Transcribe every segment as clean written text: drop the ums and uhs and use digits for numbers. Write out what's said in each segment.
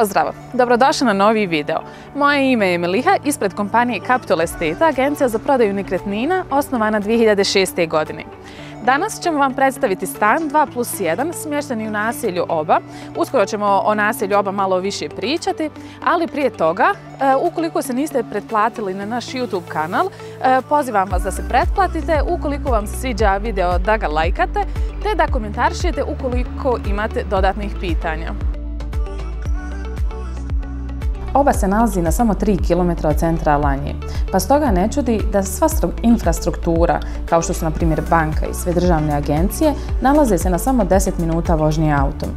Pozdrav! Dobrodošli na novi video. Moje ime je Meliha, ispred kompanije Capital Estate, agencija za prodaju nekretnina, osnovana 2006. godine. Danas ćemo vam predstaviti stan 2+1 smješteni u naselju Oba. Uskoro ćemo o naselju Oba malo više pričati, ali prije toga, ukoliko se niste pretplatili na naš YouTube kanal, pozivam vas da se pretplatite, ukoliko vam se sviđa video da ga lajkate, te da komentarišete ukoliko imate dodatnih pitanja. Oba se nalazi na samo 3 km od centra Alanje, pa stoga ne čudi da sva infrastruktura, kao što su na primjer banka i sve državne agencije, nalaze se na samo 10 minuta vožnje autom.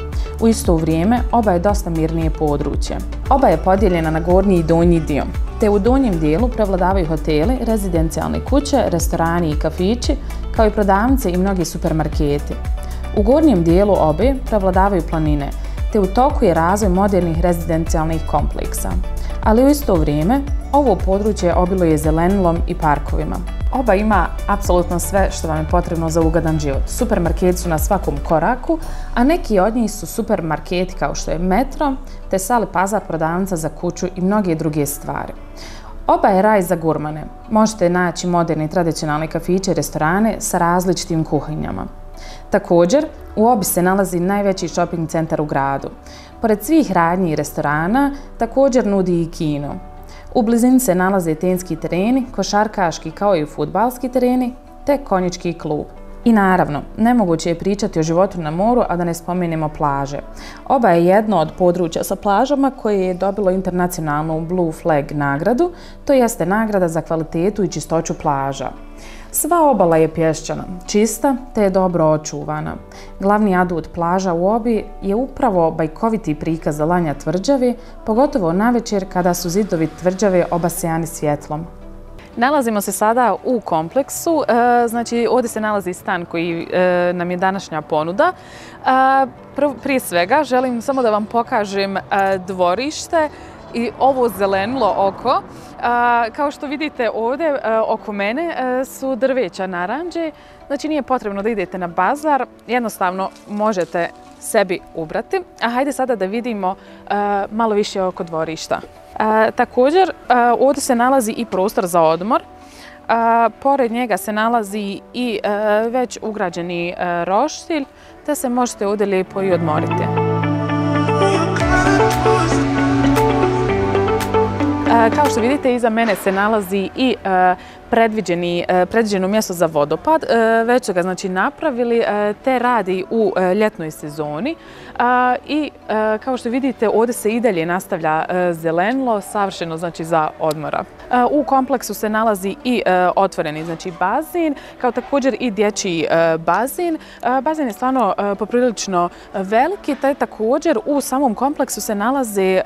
U isto vrijeme, Oba je dosta mirnije područje. Oba je podijeljena na gornji i donji dio, te u donjem dijelu prevladavaju hoteli, rezidencijalne kuće, restorani i kafići, kao i prodavnice i mnogi supermarketi. U gornjem dijelu Obe prevladavaju planine, te u toku je razvoj modernih rezidencijalnih kompleksa. Ali u isto vrijeme, ovo područje obiluje zelenilom i parkovima. Oba ima apsolutno sve što vam je potrebno za ugodan život. Supermarketi su na svakom koraku, a neki od njih su supermarketi kao što je Metro, te Sali Pazar, prodavnica za kuću i mnoge druge stvari. Oba je raj za gurmane. Možete naći moderni tradicionalne kafiće i restorane sa različitim kuhinjama. Također, u Obi se nalazi najveći shopping centar u gradu. Pored svih radnji i restorana, također nudi i kino. U blizini se nalaze tenski tereni, košarkaški kao i fudbalski tereni, te konjički klub. I naravno, nemoguće je pričati o životu na moru, a da ne spomenemo plaže. Oba je jedno od područja sa plažama koje je dobilo internacionalnu Blue Flag nagradu, to jeste nagrada za kvalitetu i čistoću plaža. Sva obala je pješčana, čista te je dobro očuvana. Glavni adut plaža u Obi je upravo bajkoviti prikaz Alanja tvrđave, pogotovo navečer kada su zidovi tvrđave obasjani svjetlom. Nalazimo se sada u kompleksu, znači ovdje se nalazi stan koji nam je današnja ponuda. Prije svega želim samo da vam pokažem dvorište i ovo zelenilo oko. Kao što vidite ovdje oko mene su drveća naranđe, znači nije potrebno da idete na bazar, jednostavno možete sebi ubrati. A hajde sada da vidimo malo više oko dvorišta. Također ovdje se nalazi i prostor za odmor. Pored njega se nalazi i već ugrađeni roštilj, te se možete ovdje lijepo i odmoriti. Kao što vidite, iza mene se nalazi i predviđeno mjesto za vodopad. Već su ga znači napravili, te radi u ljetnoj sezoni. I kao što vidite, ovdje se i dalje nastavlja zelenilo, savršeno znači za odmora. U kompleksu se nalazi i otvoreni znači bazen, kao također i dječji bazen. Bazen je stvarno poprilično veliki, te također u samom kompleksu se nalaze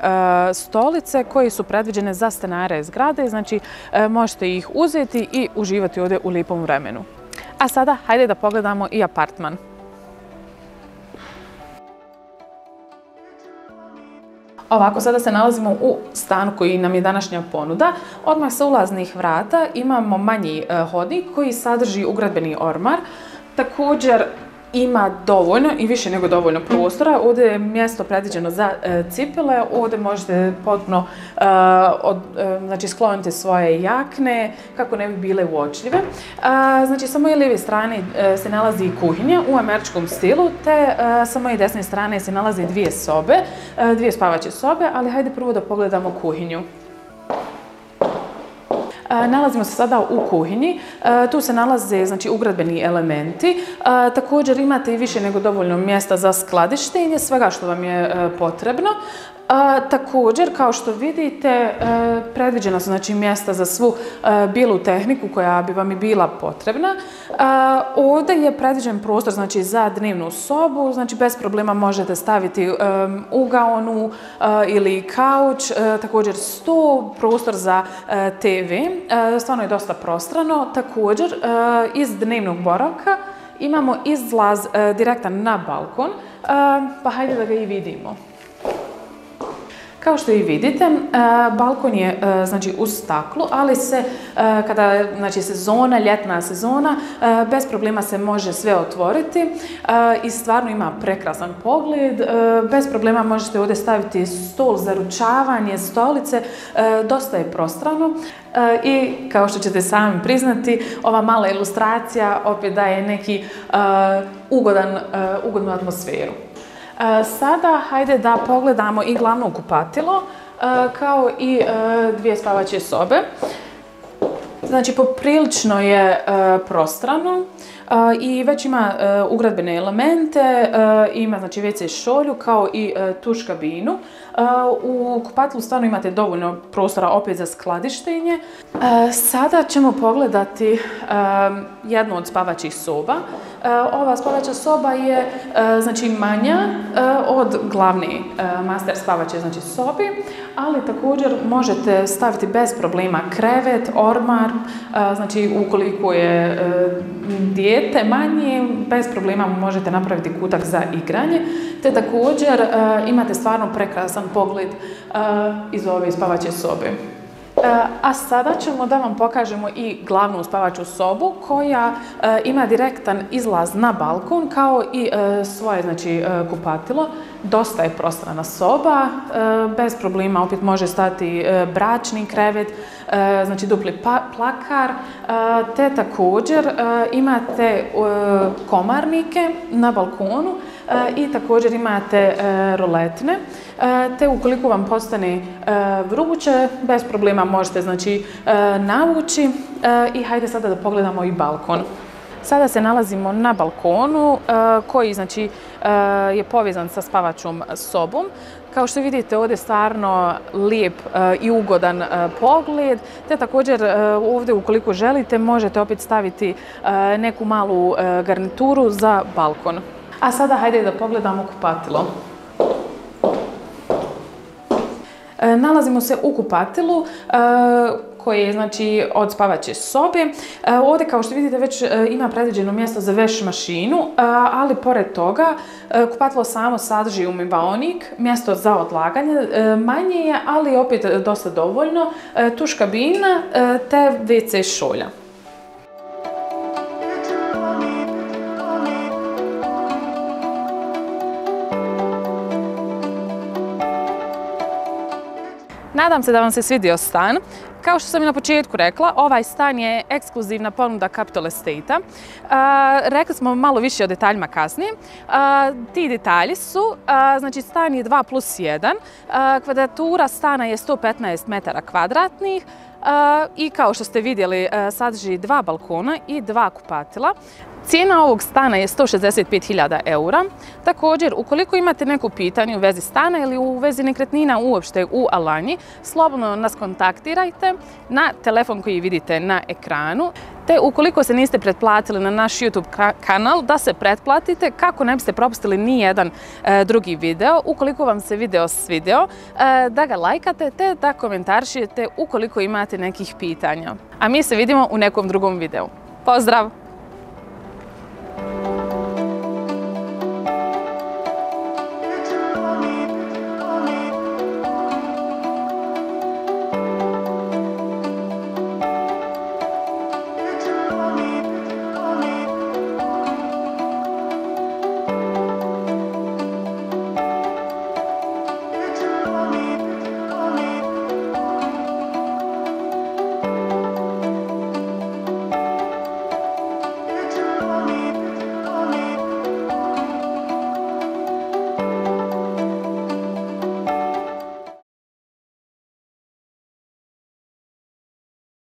stolice koje su predviđene za stanare zgrade, znači možete ih uzeti i uživati ovdje u lijepom vremenu. A sada hajde da pogledamo i apartman. Ovako, sada se nalazimo u stanu koji nam je današnja ponuda. Odmah sa ulaznih vrata imamo manji hodnik koji sadrži ugradbeni ormar. Također ima dovoljno i više nego dovoljno prostora. Ovdje je mjesto predviđeno za cipele. Ovdje možete potpuno znači, skloniti svoje jakne kako ne bi bile uočljive. Znači, sa moje lijeve strane se nalazi i kuhinja u američkom stilu, te sa moje desne strane se nalaze dvije sobe, dvije spavaće sobe, ali hajde prvo da pogledamo kuhinju. Nalazimo se sada u kuhinji, tu se nalaze znači, ugradbeni elementi, također imate i više nego dovoljno mjesta za skladištenje, svega što vam je potrebno. Također, kao što vidite, predviđena su znači, mjesta za svu bijelu tehniku koja bi vam i bila potrebna. Ovdje je predviđen prostor znači, za dnevnu sobu, znači bez problema možete staviti ugaonu ili kauč, također sto, prostor za TV, stvarno je dosta prostrano. Također, iz dnevnog boravka imamo izlaz direktan na balkon, pa hajde da ga i vidimo. Kao što i vidite, balkon je znači uz staklu, ali se kada znači sezona, ljetna sezona, bez problema se može sve otvoriti i stvarno ima prekrasan pogled. Bez problema možete ovdje staviti stol za ručavanje, stolice, dosta je prostrano i kao što ćete sami priznati, ova mala ilustracija opet daje neki ugodnu atmosferu. Sada hajde da pogledamo i glavno kupatilo kao i dvije spavaće sobe. Znači poprilično je prostrano i već ima ugradbene elemente, ima znači WC šolju kao i tuš kabinu. U kupatilu stvarno imate dovoljno prostora opet za skladištenje. Sada ćemo pogledati jednu od spavaćih soba. Ova spavaća soba je znači manja od glavne master spavaće znači sobi, ali također možete staviti bez problema krevet, ormar, znači ukoliko je dijete manje, bez problema možete napraviti kutak za igranje, te također imate stvarno prekrasan pogled iz ove spavaće sobe. A sada ćemo da vam pokažemo i glavnu spavaću sobu koja ima direktan izlaz na balkon kao i svoje znači, kupatilo. Dosta je prostrana soba, bez problema opet može stati bračni krevet, znači dupli plakar, te također imate komarnike na balkonu i također imate roletne, te ukoliko vam postane vruće, bez problema možete znači navući i hajde sada da pogledamo i balkon. Sada se nalazimo na balkonu koji znači je povezan sa spavačom sobom. Kao što vidite ovdje je stvarno lijep i ugodan pogled, te također ovdje ukoliko želite možete opet staviti neku malu garnituru za balkon. A sada hajde da pogledamo kupatilo. Nalazimo se u kupatilu koje je znači od spavaće sobe. Ovdje kao što vidite već ima predviđeno mjesto za veš mašinu, ali pored toga kupatilo samo sadrži umivaonik, mjesto za odlaganje, manje je, ali opet dosta dovoljno, tuš kabina te WC šolja. Nadam se da vam se svidio stan. Kao što sam i na početku rekla, ovaj stan je ekskluzivna ponuda Capital Estate-a. Rekli smo malo više o detaljima kasnije. Ti detalji su, znači stan je 2+1, kvadratura stana je 115 metara kvadratnih, i kao što ste vidjeli sadrži 2 balkona i 2 kupatila. Cijena ovog stana je 165.000 eura. Također, ukoliko imate neko pitanje u vezi stana ili u vezi nekretnina uopšte u Alanji, slobodno nas kontaktirajte na telefon koji vidite na ekranu. Te ukoliko se niste pretplatili na naš YouTube kanal, da se pretplatite kako ne biste propustili ni jedan drugi video. Ukoliko vam se video svidio, da ga lajkate te da komentarišete ukoliko imate nekih pitanja. A mi se vidimo u nekom drugom videu. Pozdrav!